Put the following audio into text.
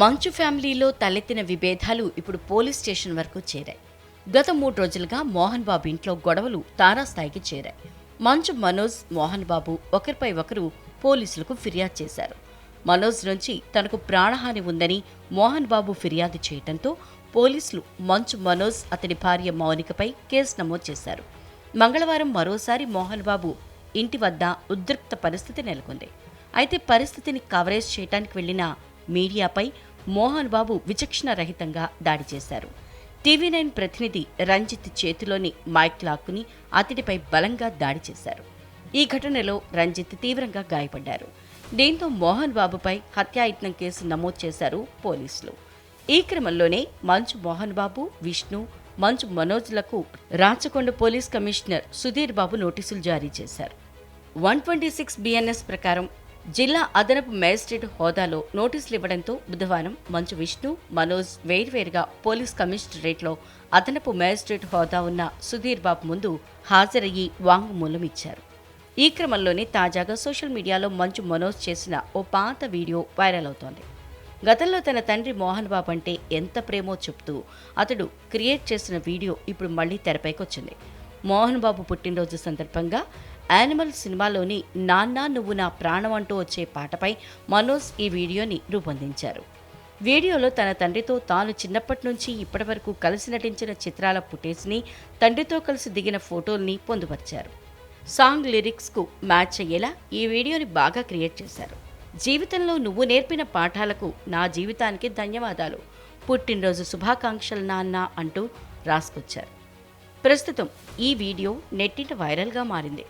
మంచు ఫ్యామిలీలో తలెత్తిన విభేదాలు ఇప్పుడు పోలీస్ స్టేషన్ వరకు చేరాయి. గత 3 రోజులుగా మోహన్ బాబు ఇంట్లో గొడవలు తారాస్థాయికి చేరాయి. మంచు మనోజ్, మోహన్ బాబు ఒకరిపై ఒకరు పోలీసులకు ఫిర్యాదు చేశారు. మనోజ్ నుంచి తనకు ప్రాణహాని ఉందని మోహన్ బాబు ఫిర్యాదు చేయడంతో పోలీసులు మంచు మనోజ్, అతడి భార్య మౌనికపై కేసు నమోదు చేశారు. మంగళవారం మరోసారి మోహన్ బాబు ఇంటి వద్ద ఉద్రిక్త పరిస్థితి నెలకొంది. అయితే పరిస్థితిని కవరేజ్ చేయడానికి వెళ్లిన మీడియాపై మోహన్ బాబు విచక్షణ రహితంగా దాడి చేశారు. టీవీ9 ప్రతినిధి రంజిత్ చేతిలోని మైక్ లాక్కుని అతడిపై బలంగా దాడి చేశారు. ఈ ఘటనలో రంజిత్ తీవ్రంగా గాయపడ్డారు. దీంతో మోహన్ బాబుపై హత్యాయత్నం కేసు నమోదు చేశారు పోలీసులు. ఈ క్రమంలోనే మంచు మోహన్ బాబు, విష్ణు, మంచు మనోజ్లకు రాచకొండ పోలీస్ కమిషనర్ సుధీర్ బాబు నోటీసులు జారీ చేశారు. 126 BNS ప్రకారం జిల్లా అదనపు మేజిస్ట్రేట్ హోదాలో నోటీసులు ఇవ్వడంతో బుధవారం మంచు విష్ణు, మనోజ్ వేర్వేరుగా పోలీస్ కమిషనరేట్లో అదనపు మేజిస్ట్రేట్ హోదా ఉన్న సుధీర్ బాబు ముందు హాజరయ్యి వాంగ్మూలం ఇచ్చారు. ఈ క్రమంలోనే తాజాగా సోషల్ మీడియాలో మంచు మనోజ్ చేసిన ఓ పాత వీడియో వైరల్ అవుతోంది. గతంలో తన తండ్రి మోహన్ బాబు అంటే ఎంత ప్రేమో చెప్తూ అతడు క్రియేట్ చేసిన వీడియో ఇప్పుడు మళ్లీ తెరపైకొచ్చింది. మోహన్ బాబు పుట్టినరోజు సందర్భంగా యానిమల్ సినిమాలోని నాన్నా నువ్వు నా ప్రాణం అంటూ వచ్చే పాటపై మనోజ్ ఈ వీడియోని రూపొందించారు. వీడియోలో తన తండ్రితో తాను చిన్నప్పటి నుంచి ఇప్పటి వరకు కలిసి నటించిన చిత్రాల ఫుటేజ్ని, తండ్రితో కలిసి దిగిన ఫోటోల్ని పొందుపరిచారు. సాంగ్ లిరిక్స్కు మ్యాచ్ అయ్యేలా ఈ వీడియోని బాగా క్రియేట్ చేశారు. జీవితంలో నువ్వు నేర్పిన పాఠాలకు నా జీవితానికి ధన్యవాదాలు, పుట్టినరోజు శుభాకాంక్షలు నాన్న అంటూ రాసుకొచ్చారు. ప్రస్తుతం ఈ వీడియో నెట్టింట వైరల్గా మారింది.